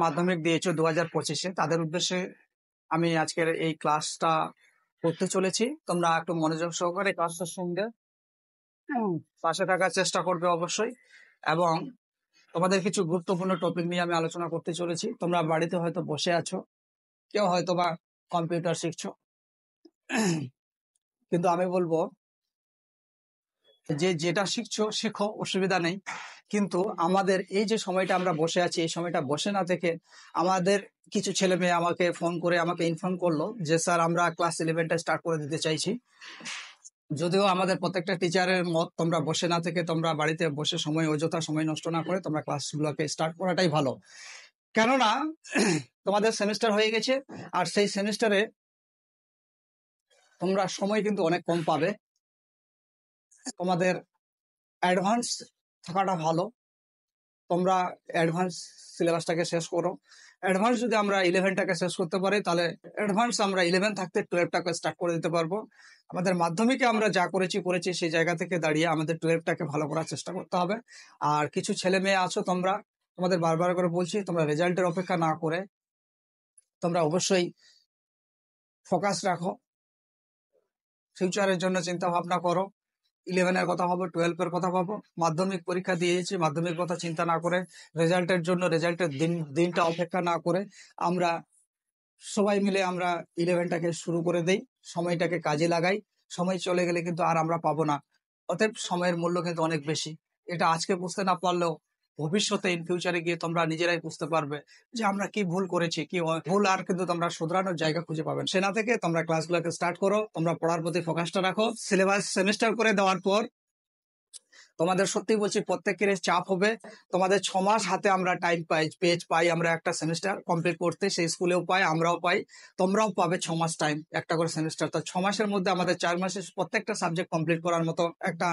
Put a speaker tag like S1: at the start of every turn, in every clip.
S1: মাধ্যমিক দিয়েছো 2025-এ, তাদের উদ্দেশ্যে আমি আজকের এই ক্লাসটা করতে চলেছি। তোমরা একটু মনোযোগ সহকারে ক্লাসটার সঙ্গে পাশে থাকার চেষ্টা করবে অবশ্যই। এবং তোমাদের কিছু গুরুত্বপূর্ণ টপিক নিয়ে আমি আলোচনা করতে চলেছি। তোমরা বাড়িতে হয়তো বসে আছো, কেউ হয়তো বা কম্পিউটার শিখছো, কিন্তু আমি বলবো যে যেটা শিখছো শেখো, অসুবিধা নেই। কিন্তু আমাদের এই যে সময়টা আমরা বসে আছি, এই সময়টা বসে না থেকে আমাদের কিছু ছেলে মেয়ে আমাকে ফোন করে আমাকে ইনফর্ম করলো যে স্যার আমরা ক্লাস 11টা স্টার্ট করে দিতে চাইছি। যদিও আমাদের প্রত্যেকটা টিচারের মত তোমরা বসে না থেকে তোমরা বাড়িতে বসে সময় অযথা সময় নষ্ট না করে তোমরা ক্লাসগুলোকে স্টার্ট করাটাই ভালো। কেননা তোমাদের সেমিস্টার হয়ে গেছে, আর সেই সেমিস্টারে তোমরা সময় কিন্তু অনেক কম পাবে। তোমাদের অ্যাডভান্স থাকাটা ভালো। তোমরা অ্যাডভান্স সিলেবাসটাকে শেষ করো। অ্যাডভান্স যদি আমরা 11টাকে শেষ করতে পারি, তাহলে অ্যাডভান্স আমরা 11 থাকতে 12টাকে স্টার্ট করে দিতে পারবো। আমাদের মাধ্যমিকে আমরা যা করেছি সেই জায়গা থেকে দাঁড়িয়ে আমাদের 12টাকে ভালো করার চেষ্টা করতে হবে। আর কিছু ছেলে মেয়ে আছো, তোমাদের বারবার করে বলছি, তোমরা রেজাল্টের অপেক্ষা না করে তোমরা অবশ্যই ফোকাস রাখো, ফিউচারের জন্য চিন্তা ভাবনা করো। 11-এর কথা ভাবো, 12-এর কথা ভাবো। মাধ্যমিক পরীক্ষা দিয়েছি, মাধ্যমিক কথা চিন্তা না করে, রেজাল্টের জন্য রেজাল্টের দিনটা অপেক্ষা না করে আমরা সবাই মিলে আমরা 11টাকে শুরু করে দেই, সময়টাকে কাজে লাগাই। সময় চলে গেলে কিন্তু আর আমরা পাবো না। অতএব সময়ের মূল্য কিন্তু অনেক বেশি। এটা আজকে বুঝতে না পারলেও ভবিষ্যতে ইন ফিউচারে গিয়ে তোমরা নিজেরাই বুঝতে পারবে যে আমরা কি ভুল করেছি, কি ভুল, আর কিন্তু তোমরা শুধরানোর জায়গা খুঁজে পাবেন। সেনা থেকে তোমরা ক্লাসগুলোকে স্টার্ট করো, তোমরা পড়ার প্রতি ফোকাসটা রাখো। সিলেবাস সেমিস্টার করে দেওয়ার পর তোমাদের সত্যি বলছি প্রত্যেকের চাপ হবে। তোমাদের 6 মাস হাতে আমরা টাইম পাই আমরা একটা সেমিস্টার কমপ্লিট করতে। সেই স্কুলেও পাই, আমরাও পাই, তোমরাও পাবে 6 মাস টাইম একটা করে সেমিস্টার। তো 6 মাসের মধ্যে আমাদের 4 মাসে প্রত্যেকটা সাবজেক্ট কমপ্লিট করার মতো একটা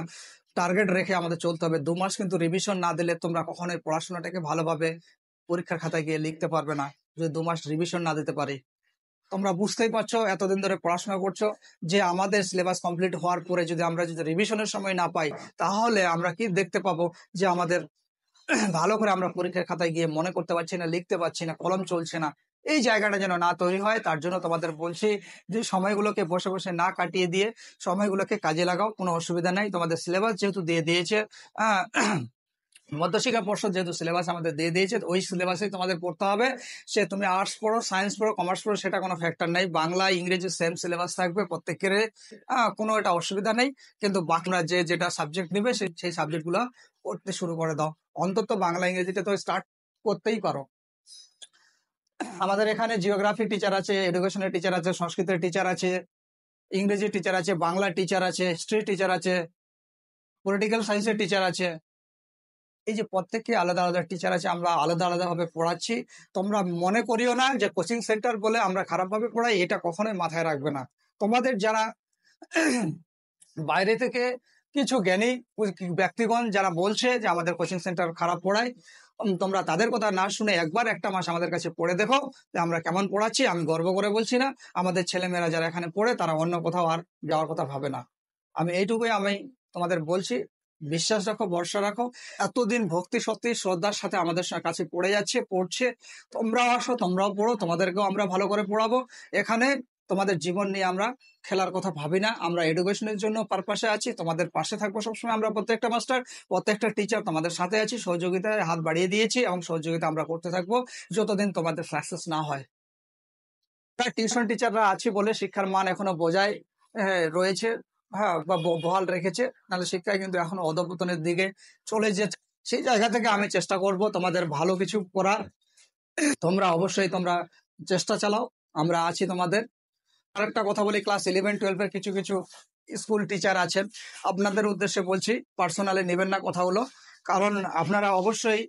S1: টার্গেট রেখে আমাদের চলতে হবে। 2 মাস কিন্তু রিভিশন না দিলে তোমরা কখনোই পড়াশোনাটাকে ভালোভাবে পরীক্ষার খাতায় গিয়ে লিখতে পারবে না, যদি 2 মাস রিভিশন না দিতে পারি। তোমরা বুঝতেই পারছো, এতদিন ধরে পড়াশোনা করছো, যে আমাদের সিলেবাস কমপ্লিট হওয়ার পরে যদি আমরা রিভিশনের সময় না পাই, তাহলে আমরা কি দেখতে পাবো যে আমাদের ভালো করে আমরা পরীক্ষার খাতায় গিয়ে মনে করতে পারছি না, লিখতে পারছি না, কলম চলছে না। এই জায়গাটা যেন না তৈরি হয়, তার জন্য তোমাদের বলছি যে সময়গুলোকে বসে বসে না কাটিয়ে দিয়ে সময়গুলোকে কাজে লাগাও। কোনো অসুবিধা নাই। তোমাদের সিলেবাস যেহেতু দিয়ে দিয়েছে, মধ্যশিক্ষা পর্ষদ যেহেতু সিলেবাস আমাদের দিয়ে দিয়েছে, ওই সিলেবাসেই তোমাদের পড়তে হবে। সে তুমি আর্টস পড়ো, সায়েন্স পড়ো, কমার্স পড়ো, সেটা কোনো ফ্যাক্টর নাই। বাংলা ইংরেজি সেম সিলেবাস থাকবে প্রত্যেকের, কোনো এটা অসুবিধা নেই। কিন্তু বাংলা যেটা সাবজেক্ট নিবে সেই সাবজেক্ট গুলো পড়তে শুরু করে দাও। অন্তত বাংলা ইংরেজিটা তো স্টার্ট করতেই পারো। আমাদের এখানে জিওগ্রাফি টিচার আছে, এডুকেশনের টিচার আছে, সংস্কৃতের টিচার আছে, ইংরেজি টিচার আছে, বাংলা টিচার আছে, হিস্ট্রি টিচার আছে, পলিটিক্যাল সায়েন্সের টিচার আছে। এই যে প্রত্যেককে আলাদা আলাদা টিচার আছে, আমরা আলাদা আলাদা ভাবে পড়াচ্ছি। তোমরা মনে করিও না যে কোচিং সেন্টার বলে আমরা খারাপ ভাবে পড়াই, এটা কখনোই মাথায় রাখবে না। তোমাদের যারা বাইরে থেকে কিছু জ্ঞানী ব্যক্তিগণ যারা বলছে যে আমাদের কোচিং সেন্টার খারাপ পড়ায়, তোমরা তাদের কথা না শুনে একবার একটা মাস আমাদের কাছে পড়ে দেখো যে আমরা কেমন পড়াচ্ছি। আমি গর্ব করে বলছি না, আমাদের ছেলেমেয়েরা যারা এখানে পড়ে তারা অন্য কোথাও আর যাওয়ার কথা ভাবে না। আমি এইটুকুই আমি তোমাদের বলছি, বিশ্বাস রাখো, ভরসা রাখো। এতদিন ভক্তি সত্যি শ্রদ্ধার সাথে আমাদের কাছে পড়ছে। তোমরাও আসো, তোমরাও পড়ো, তোমাদেরকেও আমরা ভালো করে পড়াবো। এখানে তোমাদের জীবন নিয়ে আমরা খেলার কথা ভাবি না, আমরা এডুকেশনের জন্য পারপাসে আছি, তোমাদের পাশে থাকবো সবসময়। আমরা প্রত্যেকটা মাস্টার, প্রত্যেকটা টিচার তোমাদের সাথে আছি, সহযোগিতায় হাত বাড়িয়ে দিয়েছি এবং সহযোগিতা আমরা করতে থাকবো যতদিন তোমাদের সাকসেস না হয়। টিউশন টিচাররা আছি বলে শিক্ষার মান এখনো বজায় রয়েছে, হ্যাঁ, বা বহাল রেখেছে, নাহলে শিক্ষায় কিন্তু এখনো অধঃপতনের দিকে চলে যেতে। সেই জায়গা থেকে আমি চেষ্টা করব তোমাদের ভালো কিছু করার। তোমরা অবশ্যই চেষ্টা চালাও, আমরা আছি তোমাদের। আরেকটা কথা বলি, ক্লাস 11-12-এর কিছু কিছু স্কুল টিচার আছেন, আপনাদের উদ্দেশ্যে বলছি, পার্সোনালি নেবেন না কথাগুলো, কারণ আপনারা অবশ্যই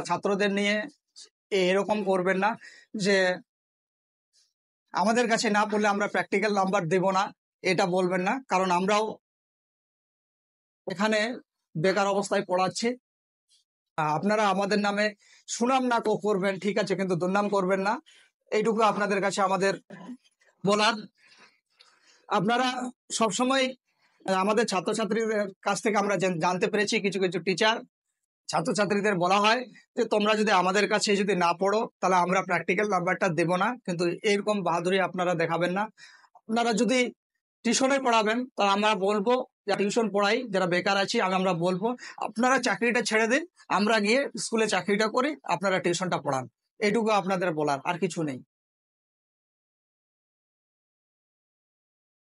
S1: ছাত্রদের নিয়ে এরকম করবেন না যে আমাদের কাছে না পড়লে আমরা প্র্যাকটিক্যাল নাম্বার দেব না, এটা বলবেন না। কারণ আমরাও এখানে বেকার অবস্থায় পড়াচ্ছি। আপনারা আমাদের নামে সুনাম না করবেন, ঠিক আছে, কিন্তু দুর্নাম করবেন না, এইটুকু আপনাদের কাছে আমাদের বলার। আপনারা সবসময় আমাদের ছাত্রছাত্রীদের কাছ থেকে আমরা জানতে পেরেছি কিছু কিছু টিচার ছাত্রছাত্রীদের বলা হয় যে তোমরা যদি আমাদের কাছে যদি না পড়ো তাহলে আমরা প্র্যাকটিক্যাল নাম্বারটা দেবো না, কিন্তু এরকম বাহাদুরি আপনারা দেখাবেন না। আপনারা যদি টিউশনে পড়াবেন তাহলে আমরা বলবো, টিউশন পড়াই যারা বেকার আছি আমরা বলবো আপনারা চাকরিটা ছেড়ে দিন, আমরা গিয়ে স্কুলে চাকরিটা করি, আপনারা টিউশনটা পড়ান। এইটুকু আপনাদের বলার, আর কিছু নেই।